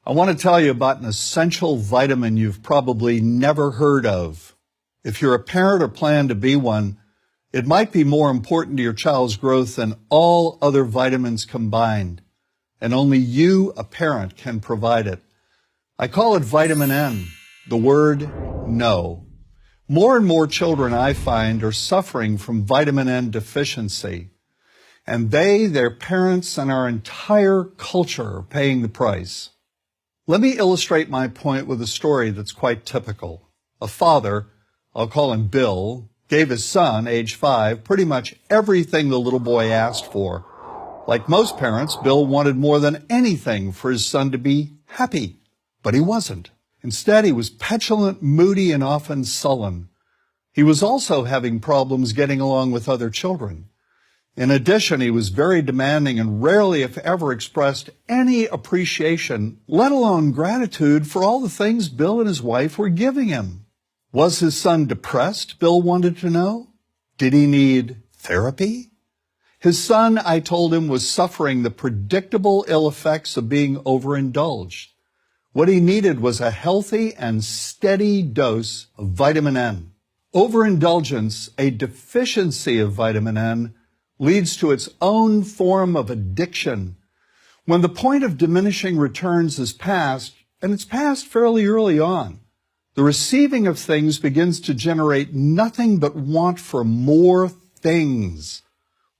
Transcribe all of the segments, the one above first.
I want to tell you about an essential vitamin you've probably never heard of. If you're a parent or plan to be one, it might be more important to your child's growth than all other vitamins combined, and only you, a parent, can provide it. I call it vitamin N, the word no. More and more children, I find, are suffering from vitamin N deficiency, and they, their parents, and our entire culture are paying the price. Let me illustrate my point with a story that's quite typical. A father, I'll call him Bill, gave his son, age 5, pretty much everything the little boy asked for. Like most parents, Bill wanted more than anything for his son to be happy, but he wasn't. Instead, he was petulant, moody, and often sullen. He was also having problems getting along with other children. In addition, he was very demanding and rarely, if ever, expressed any appreciation, let alone gratitude, for all the things Bill and his wife were giving him. Was his son depressed, Bill wanted to know? Did he need therapy? His son, I told him, was suffering the predictable ill effects of being overindulged. What he needed was a healthy and steady dose of vitamin N. Overindulgence, a deficiency of vitamin N, leads to its own form of addiction. When the point of diminishing returns is passed, and it's passed fairly early on, the receiving of things begins to generate nothing but want for more things.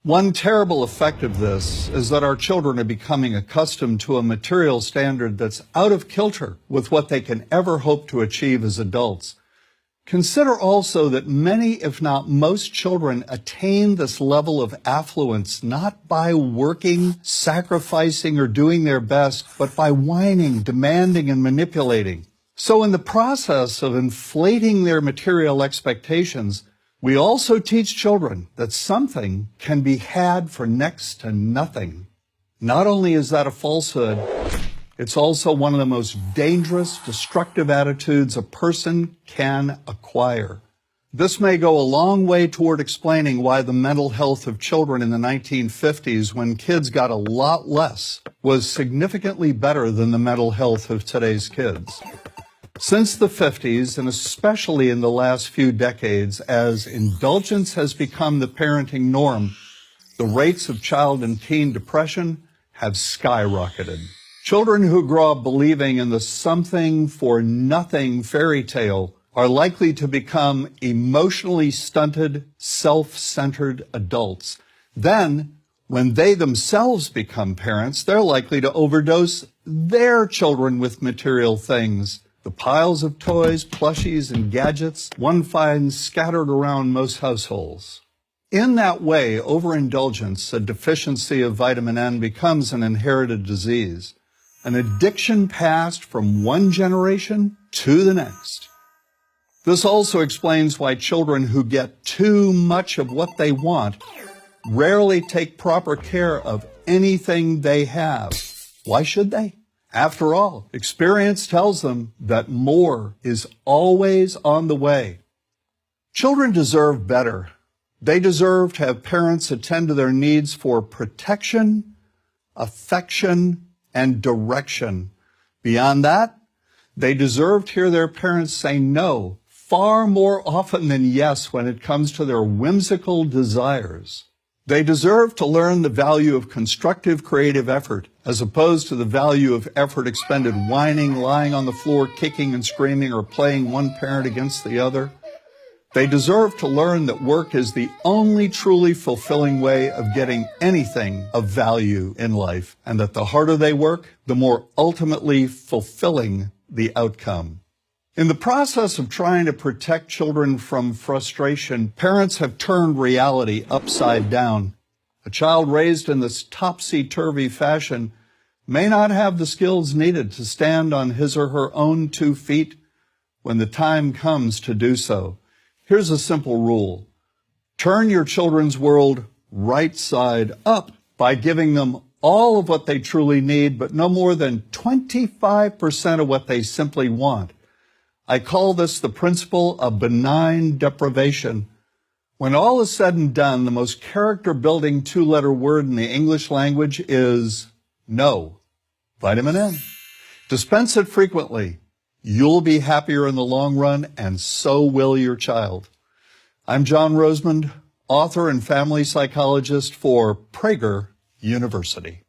One terrible effect of this is that our children are becoming accustomed to a material standard that's out of kilter with what they can ever hope to achieve as adults. Consider also that many, if not most, children attain this level of affluence not by working, sacrificing, or doing their best, but by whining, demanding, and manipulating. So in the process of inflating their material expectations, we also teach children that something can be had for next to nothing. Not only is that a falsehood, it's also one of the most dangerous, destructive attitudes a person can acquire. This may go a long way toward explaining why the mental health of children in the 1950s, when kids got a lot less, was significantly better than the mental health of today's kids. Since the 50s, and especially in the last few decades, as indulgence has become the parenting norm, the rates of child and teen depression have skyrocketed. Children who grow up believing in the something for nothing fairy tale are likely to become emotionally stunted, self-centered adults. Then, when they themselves become parents, they're likely to overdose their children with material things. The piles of toys, plushies, and gadgets one finds scattered around most households. In that way, overindulgence, a deficiency of vitamin N, becomes an inherited disease, an addiction passed from one generation to the next. This also explains why children who get too much of what they want rarely take proper care of anything they have. Why should they? After all, experience tells them that more is always on the way. Children deserve better. They deserve to have parents attend to their needs for protection, affection, and direction. Beyond that, they deserve to hear their parents say no far more often than yes when it comes to their whimsical desires. They deserve to learn the value of constructive creative effort as opposed to the value of effort expended whining, lying on the floor, kicking and screaming, or playing one parent against the other. They deserve to learn that work is the only truly fulfilling way of getting anything of value in life, and that the harder they work, the more ultimately fulfilling the outcome. In the process of trying to protect children from frustration, parents have turned reality upside down. A child raised in this topsy-turvy fashion may not have the skills needed to stand on his or her own 2 feet when the time comes to do so. Here's a simple rule. Turn your children's world right side up by giving them all of what they truly need, but no more than 25% of what they simply want. I call this the principle of benign deprivation. When all is said and done, the most character-building 2-letter word in the English language is no. Vitamin N. Dispense it frequently. You'll be happier in the long run, and so will your child. I'm John Rosemond, author and family psychologist for Prager University.